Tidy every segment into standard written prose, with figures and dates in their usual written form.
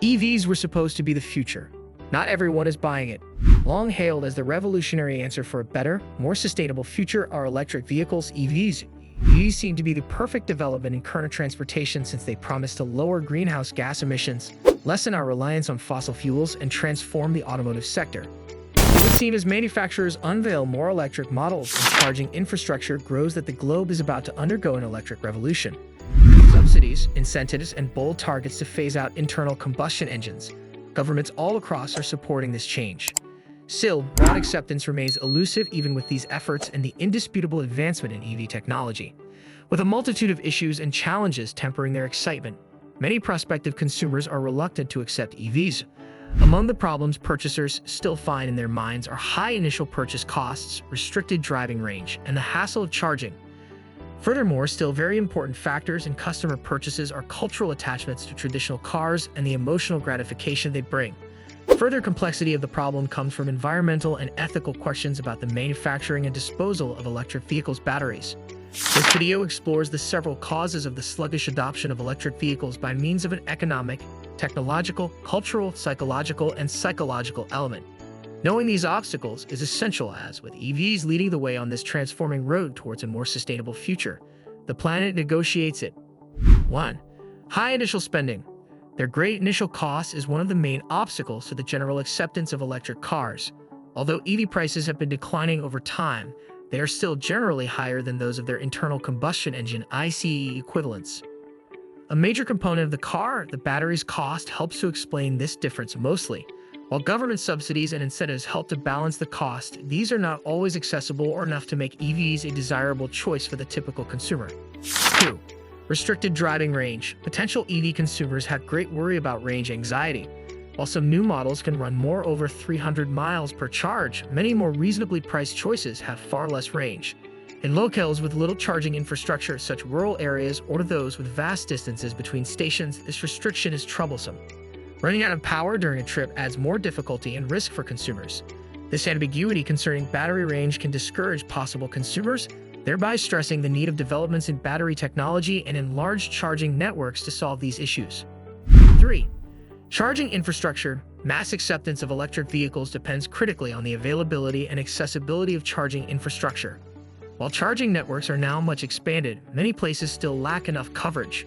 EVs were supposed to be the future. Not everyone is buying it. Long hailed as the revolutionary answer for a better, more sustainable future are electric vehicles, EVs. EVs seem to be the perfect development in current transportation since they promise to lower greenhouse gas emissions, lessen our reliance on fossil fuels, and transform the automotive sector. It would seem as manufacturers unveil more electric models and charging infrastructure grows that the globe is about to undergo an electric revolution. Subsidies, incentives, and bold targets to phase out internal combustion engines. Governments all across are supporting this change. Still, broad acceptance remains elusive even with these efforts and the indisputable advancement in EV technology. With a multitude of issues and challenges tempering their excitement, many prospective consumers are reluctant to accept EVs. Among the problems purchasers still find in their minds are high initial purchase costs, restricted driving range, and the hassle of charging. Furthermore, still very important factors in customer purchases are cultural attachments to traditional cars and the emotional gratification they bring. Further complexity of the problem comes from environmental and ethical questions about the manufacturing and disposal of electric vehicles' batteries. This video explores the several causes of the sluggish adoption of electric vehicles by means of an economic, technological, cultural, psychological, and psychological element. Knowing these obstacles is essential as, with EVs leading the way on this transforming road towards a more sustainable future, the planet negotiates it. 1. High initial spending. Their great initial cost is one of the main obstacles to the general acceptance of electric cars. Although EV prices have been declining over time, they are still generally higher than those of their internal combustion engine ICE equivalents. A major component of the car, the battery's cost, helps to explain this difference mostly. While government subsidies and incentives help to balance the cost, these are not always accessible or enough to make EVs a desirable choice for the typical consumer. 2. Restricted driving range. Potential EV consumers have great worry about range anxiety. While some new models can run more over 300 miles per charge, many more reasonably priced choices have far less range. In locales with little charging infrastructure, such rural areas or those with vast distances between stations, this restriction is troublesome. Running out of power during a trip adds more difficulty and risk for consumers. This ambiguity concerning battery range can discourage possible consumers, thereby stressing the need of developments in battery technology and in large charging networks to solve these issues. 3. Charging infrastructure. Mass acceptance of electric vehicles depends critically on the availability and accessibility of charging infrastructure. While charging networks are now much expanded, many places still lack enough coverage.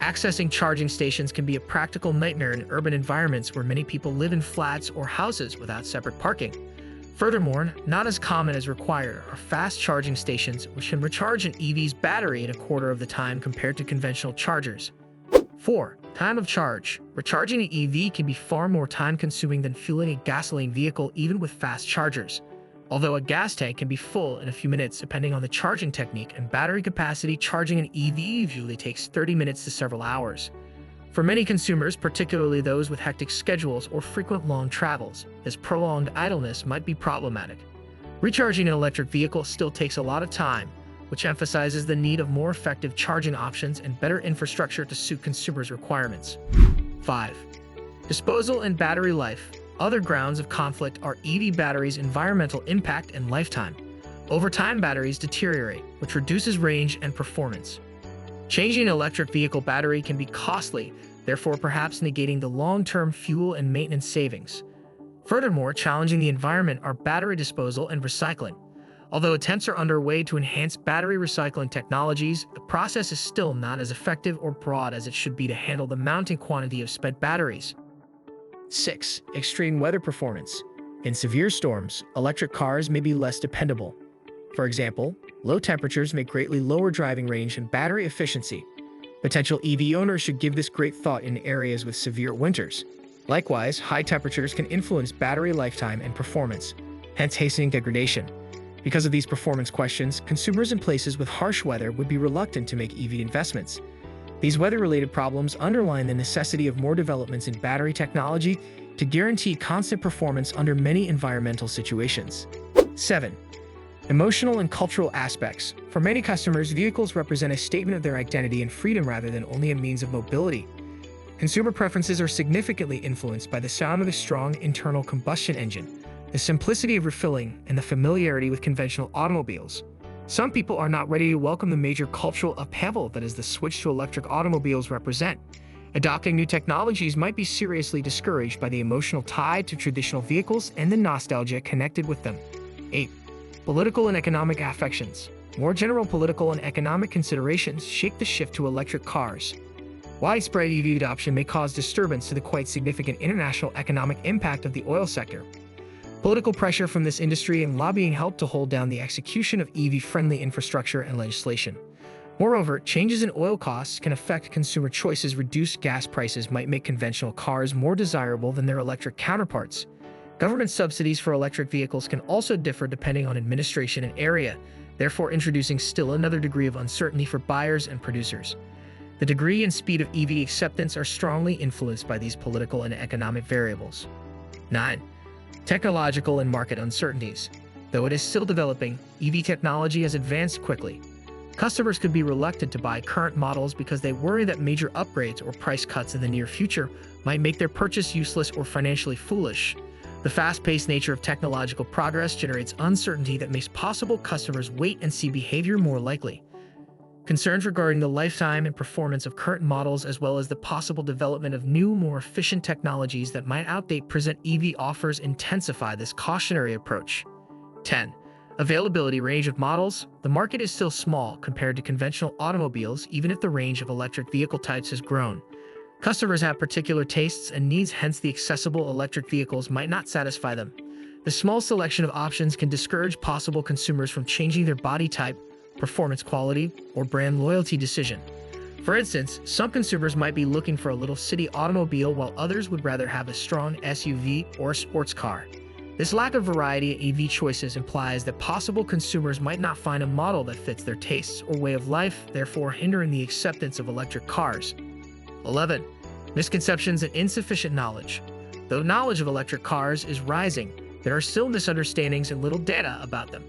Accessing charging stations can be a practical nightmare in urban environments where many people live in flats or houses without separate parking. Furthermore, not as common as required are fast charging stations which can recharge an EV's battery in a quarter of the time compared to conventional chargers. 4. Time of charge. Recharging an EV can be far more time-consuming than fueling a gasoline vehicle even with fast chargers. Although a gas tank can be full in a few minutes depending on the charging technique and battery capacity, charging an EV usually takes 30 minutes to several hours. For many consumers, particularly those with hectic schedules or frequent long travels, this prolonged idleness might be problematic. Recharging an electric vehicle still takes a lot of time, which emphasizes the need of more effective charging options and better infrastructure to suit consumers' requirements. 5. Disposal and battery life. Other grounds of conflict are EV batteries' environmental impact and lifetime. Over time, batteries deteriorate, which reduces range and performance. Changing an electric vehicle battery can be costly, therefore perhaps negating the long-term fuel and maintenance savings. Furthermore, challenging the environment are battery disposal and recycling. Although attempts are underway to enhance battery recycling technologies, the process is still not as effective or broad as it should be to handle the mounting quantity of spent batteries. 6. Extreme weather performance. In severe storms, electric cars may be less dependable. For example, low temperatures may greatly lower driving range and battery efficiency. Potential EV owners should give this great thought in areas with severe winters. Likewise, high temperatures can influence battery lifetime and performance, hence hastening degradation. Because of these performance questions, consumers in places with harsh weather would be reluctant to make EV investments. These weather-related problems underline the necessity of more developments in battery technology to guarantee constant performance under many environmental situations. 7. Emotional and cultural aspects. For many customers, vehicles represent a statement of their identity and freedom rather than only a means of mobility. Consumer preferences are significantly influenced by the sound of a strong internal combustion engine, the simplicity of refilling, and the familiarity with conventional automobiles. Some people are not ready to welcome the major cultural upheaval that is the switch to electric automobiles represent. Adopting new technologies might be seriously discouraged by the emotional tie to traditional vehicles and the nostalgia connected with them. 8. Political and economic affections. More general political and economic considerations shape the shift to electric cars. Widespread EV adoption may cause disturbance to the quite significant international economic impact of the oil sector. Political pressure from this industry and lobbying help to hold down the execution of EV-friendly infrastructure and legislation. Moreover, changes in oil costs can affect consumer choices. Reduced gas prices might make conventional cars more desirable than their electric counterparts. Government subsidies for electric vehicles can also differ depending on administration and area, therefore introducing still another degree of uncertainty for buyers and producers. The degree and speed of EV acceptance are strongly influenced by these political and economic variables. 9. Technological and market uncertainties. Though it is still developing, EV technology has advanced quickly. Customers could be reluctant to buy current models because they worry that major upgrades or price cuts in the near future might make their purchase useless or financially foolish. The fast-paced nature of technological progress generates uncertainty that makes possible customers wait and see behavior more likely. Concerns regarding the lifetime and performance of current models as well as the possible development of new, more efficient technologies that might outdate present EV offers intensify this cautionary approach. 10. Availability range of models. The market is still small compared to conventional automobiles, even if the range of electric vehicle types has grown. Customers have particular tastes and needs, hence the accessible electric vehicles might not satisfy them. The small selection of options can discourage possible consumers from changing their body type, performance quality, or brand loyalty decision. For instance, some consumers might be looking for a little city automobile while others would rather have a strong SUV or a sports car. This lack of variety in EV choices implies that possible consumers might not find a model that fits their tastes or way of life, therefore hindering the acceptance of electric cars. 11. Misconceptions and insufficient knowledge. Though knowledge of electric cars is rising, there are still misunderstandings and little data about them.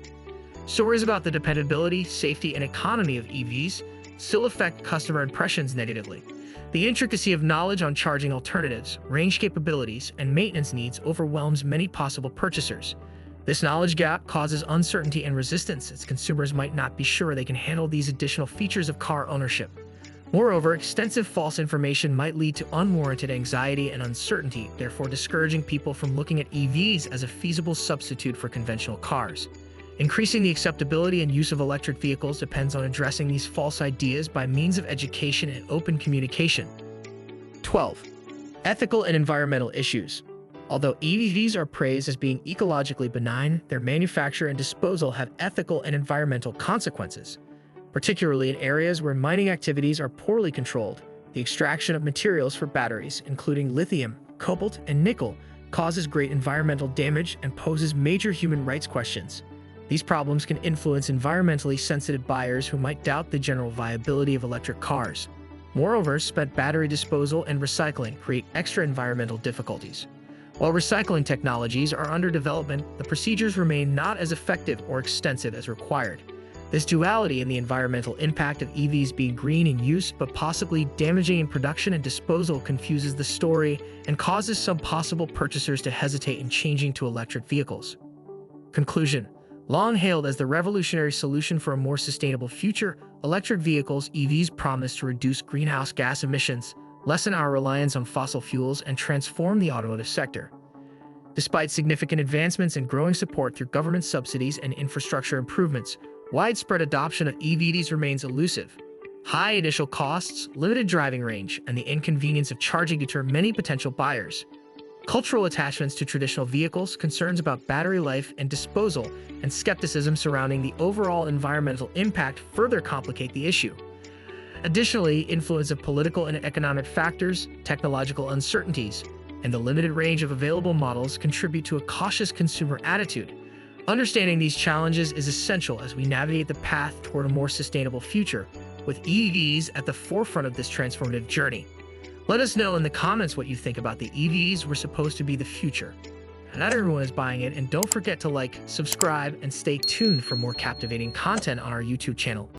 Stories about the dependability, safety, and economy of EVs still affect customer impressions negatively. The intricacy of knowledge on charging alternatives, range capabilities, and maintenance needs overwhelms many possible purchasers. This knowledge gap causes uncertainty and resistance, as consumers might not be sure they can handle these additional features of car ownership. Moreover, extensive false information might lead to unwarranted anxiety and uncertainty, therefore discouraging people from looking at EVs as a feasible substitute for conventional cars. Increasing the acceptability and use of electric vehicles depends on addressing these false ideas by means of education and open communication. 12. Ethical and environmental issues. Although EVs are praised as being ecologically benign, their manufacture and disposal have ethical and environmental consequences. Particularly in areas where mining activities are poorly controlled, the extraction of materials for batteries, including lithium, cobalt, and nickel, causes great environmental damage and poses major human rights questions. These problems can influence environmentally sensitive buyers who might doubt the general viability of electric cars. Moreover, spent battery disposal and recycling create extra environmental difficulties. While recycling technologies are under development, the procedures remain not as effective or extensive as required. This duality in the environmental impact of EVs being green in use but possibly damaging in production and disposal confuses the story and causes some possible purchasers to hesitate in changing to electric vehicles. Conclusion. Long hailed as the revolutionary solution for a more sustainable future, electric vehicles (EVs) promise to reduce greenhouse gas emissions, lessen our reliance on fossil fuels, and transform the automotive sector. Despite significant advancements and growing support through government subsidies and infrastructure improvements, widespread adoption of EVs remains elusive. High initial costs, limited driving range, and the inconvenience of charging deter many potential buyers. Cultural attachments to traditional vehicles, concerns about battery life and disposal, and skepticism surrounding the overall environmental impact further complicate the issue. Additionally, influence of political and economic factors, technological uncertainties, and the limited range of available models contribute to a cautious consumer attitude. Understanding these challenges is essential as we navigate the path toward a more sustainable future, with EVs at the forefront of this transformative journey. Let us know in the comments what you think about the EVs were supposed to be the future. Not everyone is buying it, and don't forget to like, subscribe, and stay tuned for more captivating content on our YouTube channel.